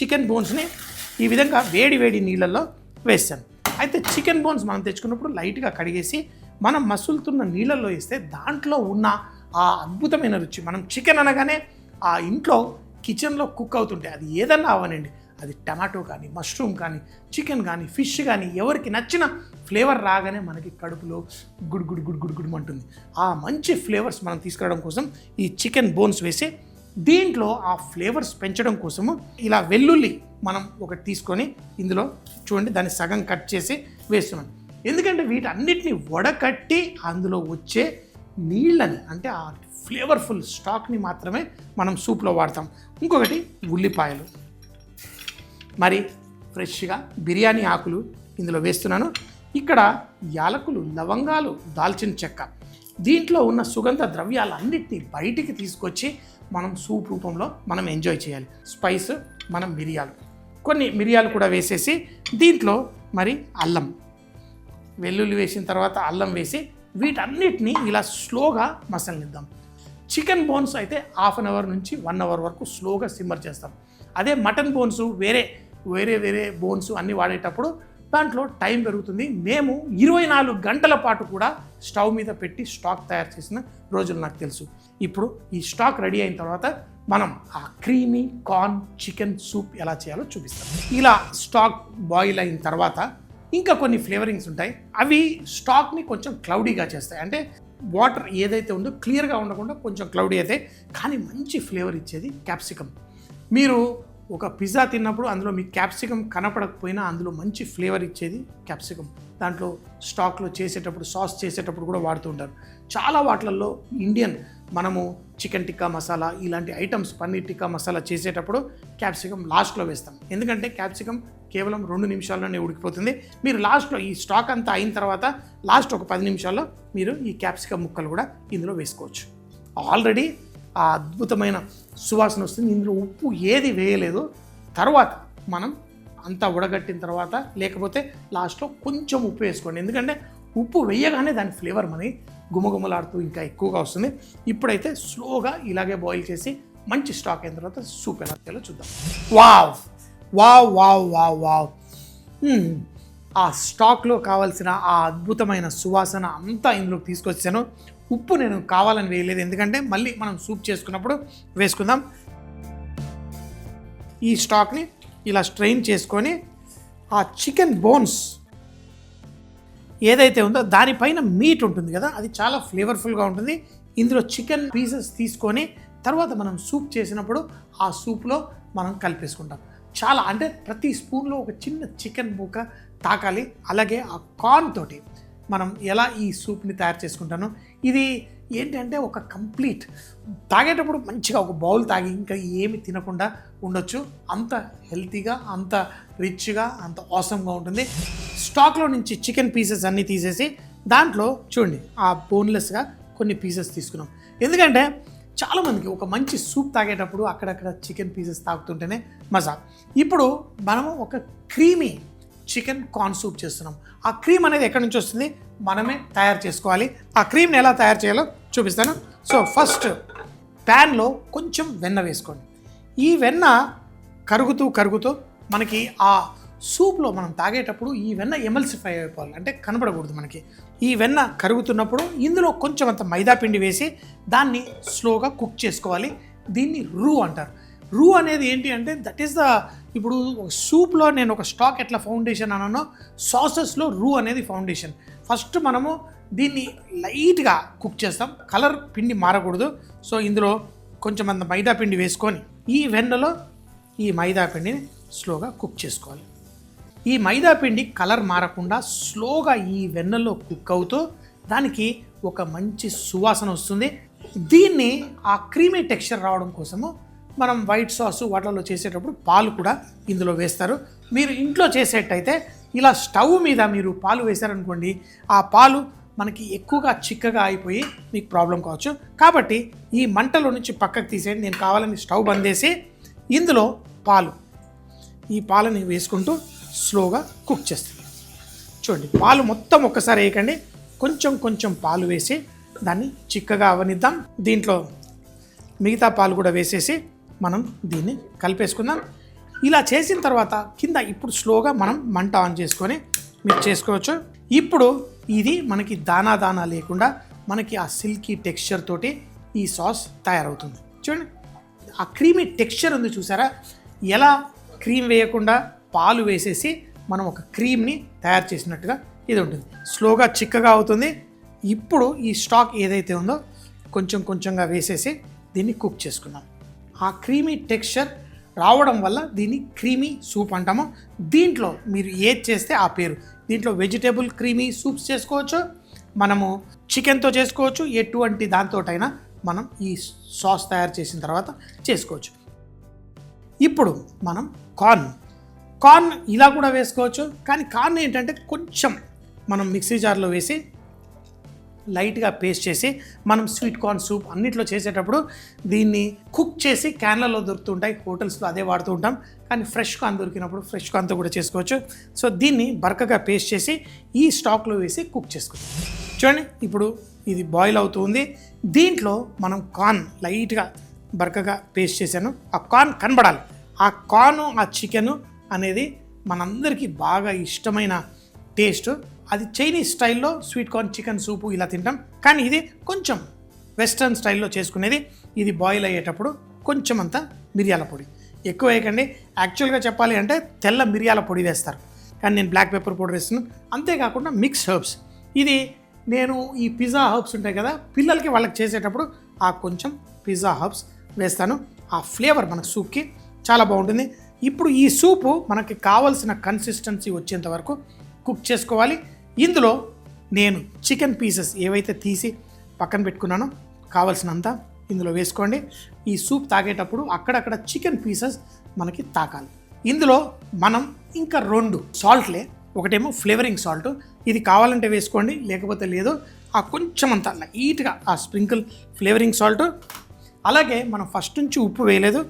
Chicken బోన్స్ని ఈ విధంగా వేడి వేడి నీళ్ళల్లో వేస్తాను. అయితే చికెన్ బోన్స్ మనం తెచ్చుకున్నప్పుడు లైట్గా కడిగేసి మనం మసులుతున్న నీళ్ళల్లో వేస్తే దాంట్లో ఉన్న ఆ అద్భుతమైన రుచి, మనం చికెన్ అనగానే ఆ ఇంట్లో కిచెన్లో కుక్ అవుతుంటే అది ఏదన్నా అవనండి, అది టమాటో కానీ మష్రూమ్ కానీ చికెన్ కానీ ఫిష్ కానీ ఎవరికి నచ్చిన ఫ్లేవర్ రాగానే మనకి కడుపులో good good good good good అంటుంది. ఆ మంచి ఫ్లేవర్స్ మనం తీసుకురావడం కోసం ఈ చికెన్ బోన్స్ వేసి దీంట్లో ఆ ఫ్లేవర్స్ పెంచడం కోసము ఇలా వెల్లుల్లి మనం ఒకటి తీసుకొని ఇందులో చూడండి దాన్ని సగం కట్ చేసి వేస్తున్నాం. ఎందుకంటే వీటన్నిటిని వడకట్టి అందులో వచ్చే నీళ్ళని అంటే ఆ ఫ్లేవర్ఫుల్ స్టాక్ని మాత్రమే మనం సూప్లో వాడతాం. ఇంకొకటి ఉల్లిపాయలు, మరి ఫ్రెష్గా బిర్యానీ ఆకులు ఇందులో వేస్తున్నాను. ఇక్కడ యాలకులు, లవంగాలు, దాల్చిన చెక్క, దీంట్లో ఉన్న సుగంధ ద్రవ్యాలన్నిటినీ బయటికి తీసుకొచ్చి మనం సూప్ రూపంలో మనం ఎంజాయ్ చేయాలి. స్పైస్ మనం కొన్ని మిరియాలు కూడా వేసేసి దీంట్లో మరి అల్లం, వెల్లుల్లి వేసిన తర్వాత అల్లం వేసి వీటన్నిటిని ఇలా స్లోగా మసలనిద్దాం. చికెన్ బోన్స్ అయితే 1/2 అవర్ నుంచి 1 అవర్ వరకు స్లోగా సిమ్మర్ చేస్తాం. అదే మటన్ బోన్స్ వేరే బోన్స్ అన్నీ వాడేటప్పుడు దాంట్లో టైం పెరుగుతుంది. మేము 24 గంటల పాటు కూడా స్టవ్ మీద పెట్టి స్టాక్ తయారు చేసిన రోజులు నాకు తెలుసు. ఇప్పుడు ఈ స్టాక్ రెడీ అయిన తర్వాత మనం ఆ క్రీమీ కార్న్ చికెన్ సూప్ ఎలా చేయాలో చూపిస్తాం. ఇలా స్టాక్ బాయిల్ అయిన తర్వాత ఇంకా కొన్ని ఫ్లేవరింగ్స్ ఉంటాయి. అవి స్టాక్ని కొంచెం క్లౌడీగా చేస్తాయి. అంటే వాటర్ ఏదైతే ఉందో క్లియర్గా ఉండకుండా కొంచెం క్లౌడీ అయితే, కానీ మంచి ఫ్లేవర్ ఇచ్చేది క్యాప్సికమ్. మీరు ఒక పిజ్జా తిన్నప్పుడు అందులో మీకు క్యాప్సికమ్ కనపడకపోయినా అందులో మంచి ఫ్లేవర్ ఇచ్చేది క్యాప్సికమ్. దాంట్లో స్టాక్లో చేసేటప్పుడు సాస్ చేసేటప్పుడు కూడా వాడుతూ ఉంటారు. చాలా వాటిల్లో ఇండియన్ మనము చికెన్ టిక్కా మసాలా ఇలాంటి ఐటమ్స్, పన్నీర్ టిక్కా మసాలా చేసేటప్పుడు క్యాప్సికమ్ లాస్ట్లో వేస్తాం. ఎందుకంటే క్యాప్సికమ్ కేవలం 2 నిమిషాల్లోనే ఉడికిపోతుంది. మీరు లాస్ట్లో ఈ స్టాక్ అంతా అయిన తర్వాత లాస్ట్ ఒక 10 నిమిషాల్లో మీరు ఈ క్యాప్సికమ్ ముక్కలు కూడా ఇందులో వేసుకోవచ్చు. ఆల్రెడీ ఆ అద్భుతమైన సువాసన వస్తుంది. ఇందులో ఉప్పు ఏది వేయలేదు. తర్వాత మనం అంతా ఉడగట్టిన తర్వాత లేకపోతే లాస్ట్లో కొంచెం ఉప్పు వేసుకోండి. ఎందుకంటే ఉప్పు వేయగానే దాని ఫ్లేవర్ మనకి గుమగుమలాడుతూ ఇంకా ఎక్కువగా వస్తుంది. ఇప్పుడైతే స్లోగా ఇలాగే బాయిల్ చేసి మంచి స్టాక్ అయిన తర్వాత సూప్ ఎలా చేయాలో చూద్దాం. Wow wow wow wow wow ఆ స్టాక్లో కావాల్సిన ఆ అద్భుతమైన సువాసన అంతా ఇందులోకి తీసుకొచ్చాను. ఉప్పు నేను కావాలని వేయలేదు, ఎందుకంటే మళ్ళీ మనం సూప్ చేసుకున్నప్పుడు వేసుకుందాం. ఈ స్టాక్ని ఇలా స్ట్రెయిన్ చేసుకొని ఆ చికెన్ బోన్స్ ఏదైతే ఉందో దానిపైన మీట్ ఉంటుంది కదా, అది చాలా ఫ్లేవర్ఫుల్గా ఉంటుంది. ఇందులో చికెన్ పీసెస్ తీసుకొని తర్వాత మనం సూప్ చేసినప్పుడు ఆ సూప్లో మనం కలిపేసుకుంటాం. చాలా అంటే ప్రతి స్పూన్లో ఒక చిన్న చికెన్ ముక్క తాకాలి. అలాగే ఆ కార్న్ తోటి మనం ఎలా ఈ సూప్ని తయారు చేసుకుంటాను, ఇది ఏంటంటే ఒక కంప్లీట్ తాగేటప్పుడు మంచిగా ఒక బౌల్ తాగి ఇంకా ఏమి తినకుండా ఉండొచ్చు. అంత హెల్తీగా, అంత రిచ్గా, అంత ఆసమ్గా ఉంటుంది. స్టాక్లో నుంచి చికెన్ పీసెస్ అన్నీ తీసేసి దాంట్లో చూడండి ఆ బోన్లెస్గా కొన్ని పీసెస్ తీసుకున్నాం. ఎందుకంటే చాలామందికి ఒక మంచి సూప్ తాగేటప్పుడు అక్కడక్కడ చికెన్ పీసెస్ తాగుతుంటేనే మజా. ఇప్పుడు మనము ఒక క్రీమీ చికెన్ కార్న్ సూప్ చేస్తున్నాం. ఆ క్రీమ్ అనేది ఎక్కడి నుంచి వస్తుంది, మనమే తయారు చేసుకోవాలి. ఆ క్రీమ్ని ఎలా తయారు చేయాలో చూపిస్తాను. సో ఫస్ట్ ప్యాన్లో కొంచెం వెన్న వేసుకోండి. ఈ వెన్న కరుగుతూ మనకి ఆ సూప్లో మనం తాగేటప్పుడు ఈ వెన్న ఎమల్సిఫై అయిపోవాలి, అంటే కనబడకూడదు మనకి. ఈ వెన్న కరుగుతున్నప్పుడు ఇందులో కొంచెం అంత మైదా పిండి వేసి దాన్ని స్లోగా కుక్ చేసుకోవాలి. దీన్ని రూ అంటారు. రూ అనేది ఏంటి అంటే దట్ ఈస్ ద, ఇప్పుడు సూప్లో నేను ఒక స్టాక్ ఎట్లా ఫౌండేషన్ అన్నానో సాసెస్లో రూ అనేది ఫౌండేషన్. ఫస్ట్ మనము దీన్ని లైట్గా కుక్ చేస్తాం, కలర్ పిండి మారకూడదు. సో ఇందులో కొంచెం అంత మైదా పిండి వేసుకొని ఈ వెన్నలో ఈ మైదా పిండిని స్లోగా కుక్ చేసుకోవాలి. ఈ మైదా పిండి కలర్ మారకుండా స్లోగా ఈ వెన్నలో కుక్ అవుతూ దానికి ఒక మంచి సువాసన వస్తుంది. దీన్ని ఆ క్రీమీ టెక్స్చర్ రావడం కోసము మనం వైట్ సాసు వాటిలో చేసేటప్పుడు పాలు కూడా ఇందులో వేస్తారు. మీరు ఇంట్లో చేసేటైతే ఇలా స్టవ్ మీద మీరు పాలు వేశారనుకోండి, ఆ పాలు మనకి ఎక్కువగా చిక్కగా అయిపోయి మీకు ప్రాబ్లం కావచ్చు. కాబట్టి ఈ మంటలో నుంచి పక్కకు తీసేయండి. నేను కావాలని స్టవ్ బంద్ చేసి ఇందులో ఈ పాలని వేసుకుంటూ స్లోగా కుక్ చేస్తాను. చూడండి, పాలు మొత్తం ఒక్కసారి వేయకండి, కొంచెం పాలు వేసి దాన్ని చిక్కగా అవనిద్దాం. దీంట్లో మిగతా పాలు కూడా వేసేసి మనం దీన్ని కలిపేసుకుందాం. ఇలా చేసిన తర్వాత కింద ఇప్పుడు స్లోగా మనం మంట ఆన్ చేసుకొని మిక్స్ చేసుకోవచ్చు. ఇప్పుడు ఇది మనకి దానా లేకుండా మనకి ఆ సిల్కీ టెక్స్చర్ తోటి ఈ సాస్ తయారవుతుంది. చూడండి ఆ క్రీమీ టెక్స్చర్ ఉంది చూసారా, ఎలా క్రీమ్ వేయకుండా పాలు వేసేసి మనం ఒక క్రీమ్ని తయారు చేసినట్టుగా ఇది ఉంటుంది. స్లోగా చిక్కగా అవుతుంది. ఇప్పుడు ఈ స్టాక్ ఏదైతే ఉందో కొంచెంగా వేసేసి దీన్ని కుక్ చేసుకుందాం. ఆ క్రీమీ టెక్స్చర్ రావడం వల్ల దీన్ని క్రీమీ సూప్ అంటాము. దీంట్లో మీరు ఏది చేస్తే ఆ పేరు. దీంట్లో వెజిటేబుల్ క్రీమీ సూప్స్ చేసుకోవచ్చు, మనము చికెన్తో చేసుకోవచ్చు, ఎటువంటి దాంతోటైనా మనం ఈ సాస్ తయారు చేసిన తర్వాత చేసుకోవచ్చు. ఇప్పుడు మనం కార్న్ ఇలా కూడా వేసుకోవచ్చు. కానీ కార్న్ ఏంటంటే కొంచెం మనం మిక్సీ జార్లో వేసి లైట్గా పేస్ట్ చేసి మనం స్వీట్ కార్న్ సూప్ అన్నిట్లో చేసేటప్పుడు దీన్ని కుక్ చేసి క్యాన్లలో దొరుకుతుంటాయి, హోటల్స్లో అదే వాడుతూ ఉంటాం. కానీ ఫ్రెష్ కార్న్ దొరికినప్పుడు ఫ్రెష్ కార్న్తో కూడా చేసుకోవచ్చు. సో దీన్ని బరకగా పేస్ట్ చేసి ఈ స్టాక్లో వేసి కుక్ చేసుకోవచ్చు. చూడండి ఇప్పుడు ఇది బాయిల్ అవుతుంది. దీంట్లో మనం కార్న్ లైట్గా బరకగా పేస్ట్ చేశాను. ఆ కార్న్ కనబడాలి. ఆ కార్న్ ఆ చికెను అనేది మనందరికీ బాగా ఇష్టమైన టేస్ట్. అది చైనీస్ స్టైల్లో స్వీట్ కార్న్ చికెన్ సూపు ఇలా తింటాం. కానీ ఇది కొంచెం వెస్ట్రన్ స్టైల్లో చేసుకునేది. ఇది బాయిల్ అయ్యేటప్పుడు కొంచెం అంతా మిరియాల పొడి ఎక్కువ వేయకండి. యాక్చువల్గా చెప్పాలి అంటే తెల్ల మిరియాల పొడి వేస్తారు, కానీ నేను బ్లాక్ పెప్పర్ పౌడర్ వేస్తున్నాను. అంతేకాకుండా మిక్స్ హర్బ్స్, ఇది నేను ఈ పిజ్జా హర్బ్స్ ఉంటాయి కదా, పిల్లలకి వాళ్ళకి చేసేటప్పుడు ఆ కొంచెం పిజ్జా హర్బ్స్ వేస్తాను. ఆ ఫ్లేవర్ మన సూప్కి చాలా బాగుంటుంది. ఇప్పుడు ఈ సూపు మనకి కావలసిన కన్సిస్టెన్సీ వచ్చేంత వరకు కుక్ చేసుకోవాలి. ఇందులో నేను చికెన్ పీసెస్ ఏవైతే తీసి పక్కన పెట్టుకున్నానో కావలసినంత ఇందులో వేసుకోండి. ఈ సూప్ తాగేటప్పుడు అక్కడక్కడ చికెన్ పీసెస్ మనకి తాకాలి. ఇందులో మనం ఇంకా 2 సాల్ట్లే, ఒకటేమో ఫ్లేవరింగ్ సాల్ట్, ఇది కావాలంటే వేసుకోండి, లేకపోతే లేదు. ఆ కొంచెం అంతా లైట్గా ఆ స్ప్రింకిల్ ఫ్లేవరింగ్ సాల్ట్. అలాగే మనం ఫస్ట్ నుంచి ఉప్పు వేయలేదు,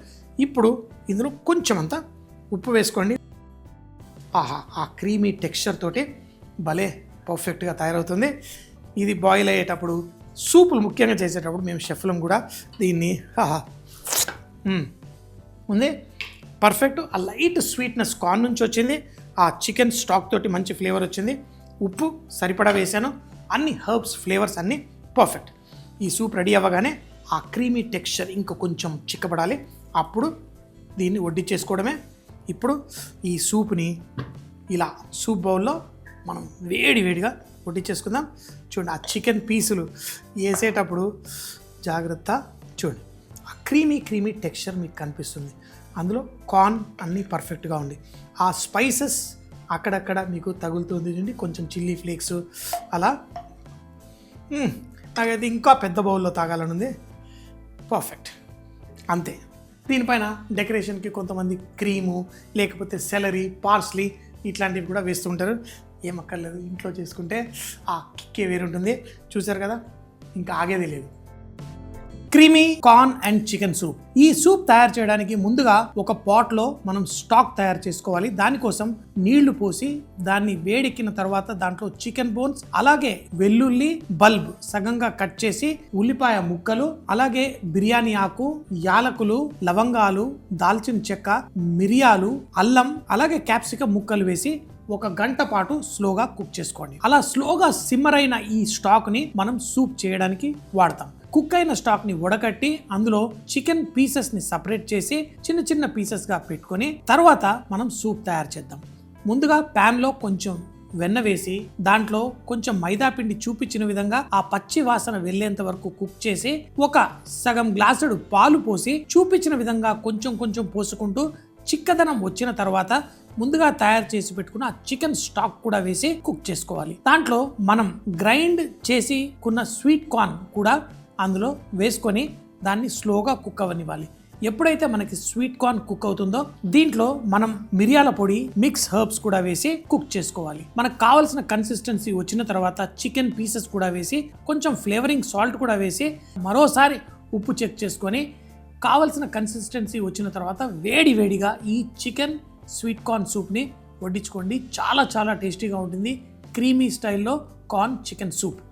ఇప్పుడు ఇందులో కొంచెం అంతా ఉప్పు వేసుకోండి. ఆహా, ఆ క్రీమీ టెక్స్చర్ తోటి భలే పర్ఫెక్ట్గా తయారవుతుంది. ఇది బాయిల్ అయ్యేటప్పుడు సూపులు ముఖ్యంగా చేసేటప్పుడు మేము షెఫ్లం కూడా దీన్ని ఉంది పర్ఫెక్ట్. ఆ లైట్ స్వీట్నెస్ కార్న్ నుంచి వచ్చింది, ఆ చికెన్ స్టాక్ తోటి మంచి ఫ్లేవర్ వచ్చింది, ఉప్పు సరిపడా వేసాను, అన్ని హర్బ్స్ ఫ్లేవర్స్ అన్నీ పర్ఫెక్ట్. ఈ సూప్ రెడీ అవ్వగానే ఆ క్రీమీ టెక్స్చర్ ఇంకా కొంచెం చిక్కబడాలి, అప్పుడు దీన్ని వడ్డించేసుకోవడమే. ఇప్పుడు ఈ సూప్ని ఇలా సూప్ బౌల్లో మనం వేడిగా వడ్డించేసుకుందాం. చూడండి ఆ చికెన్ పీసులు వేసేటప్పుడు జాగ్రత్త, చూడండి ఆ క్రీమీ టెక్స్చర్ మీకు కనిపిస్తుంది. అందులో కార్న్ అన్నీ పర్ఫెక్ట్గా ఉంది. ఆ స్పైసెస్ అక్కడక్కడ మీకు తగులుతుంది చూడండి, కొంచెం చిల్లీ ఫ్లేక్స్ అలా. నాకైతే ఇంకా పెద్ద బౌల్లో తాగాలని ఉంది. పర్ఫెక్ట్, అంతే. దీనిపైన డెకరేషన్కి కొంతమంది క్రీము లేకపోతే సెలరీ, పార్స్లీ ఇట్లాంటివి కూడా వేస్తుంటారు. ఏమక్కర్లేదు, ఇంట్లో చేసుకుంటే ఆ కిక్కే వేరుంటుంది. చూసారు కదా, ఇంకా ఆగేది లేదు. Creamy corn and chicken soup. ఈ సూప్ తయారు చేయడానికి ముందుగా ఒక పాట్లో మనం స్టాక్ తయారు చేసుకోవాలి. దానికోసం నీళ్లు పోసి దాన్ని వేడెక్కిన తర్వాత దాంట్లో చికెన్ బోన్స్, అలాగే వెల్లుల్లి బల్బ్ సగంగా కట్ చేసి, ఉల్లిపాయ ముక్కలు, అలాగే బిర్యానీ ఆకు, యాలకులు, లవంగాలు, దాల్చిన చెక్క, మిరియాలు, అల్లం, అలాగే క్యాప్సికం ముక్కలు వేసి 1 గంట పాటు స్లోగా కుక్ చేసుకోండి. అలా స్లోగా సిమ్మర్ అయిన ఈ స్టాక్ ని మనం సూప్ చేయడానికి వాడతాం. కుక్ అయిన స్టాక్ ని వడకట్టి అందులో చికెన్ పీసెస్ ని సపరేట్ చేసి చిన్న పీసెస్ గా పెట్టుకొని తర్వాత మనం సూప్ తయారు చేద్దాం. ముందుగా ప్యాన్ లో కొంచెం వెన్న వేసి దాంట్లో కొంచెం మైదా పిండి చూపించిన విధంగా ఆ పచ్చి వాసన వెళ్లేంత వరకు కుక్ చేసి 1 సగం గ్లాసుడు పాలు పోసి చూపించిన విధంగా కొంచెం పోసుకుంటూ చిక్కదనం వచ్చిన తర్వాత ముందుగా తయారు చేసి పెట్టుకున్న చికెన్ స్టాక్ కూడా వేసి కుక్ చేసుకోవాలి. దాంట్లో మనం గ్రైండ్ చేసి కున్న స్వీట్ కార్న్ కూడా అందులో వేసుకొని దాన్ని స్లోగా కుక్ అవ్వనివ్వాలి. ఎప్పుడైతే మనకి స్వీట్ కార్న్ కుక్ అవుతుందో దీంట్లో మనం మిరియాల పొడి, మిక్స్ హర్బ్స్ కూడా వేసి కుక్ చేసుకోవాలి. మనకు కావాల్సిన కన్సిస్టెన్సీ వచ్చిన తర్వాత చికెన్ పీసెస్ కూడా వేసి కొంచెం ఫ్లేవరింగ్ సాల్ట్ కూడా వేసి మరోసారి ఉప్పు చెక్ చేసుకొని కావలసిన కన్సిస్టెన్సీ వచ్చిన తర్వాత వేడిగా ఈ చికెన్ స్వీట్ కార్న్ సూప్ని వడ్డించుకోండి. చాలా టేస్టీగా ఉంటుంది. క్రీమీ స్టైల్లో కార్న్ చికెన్ సూప్.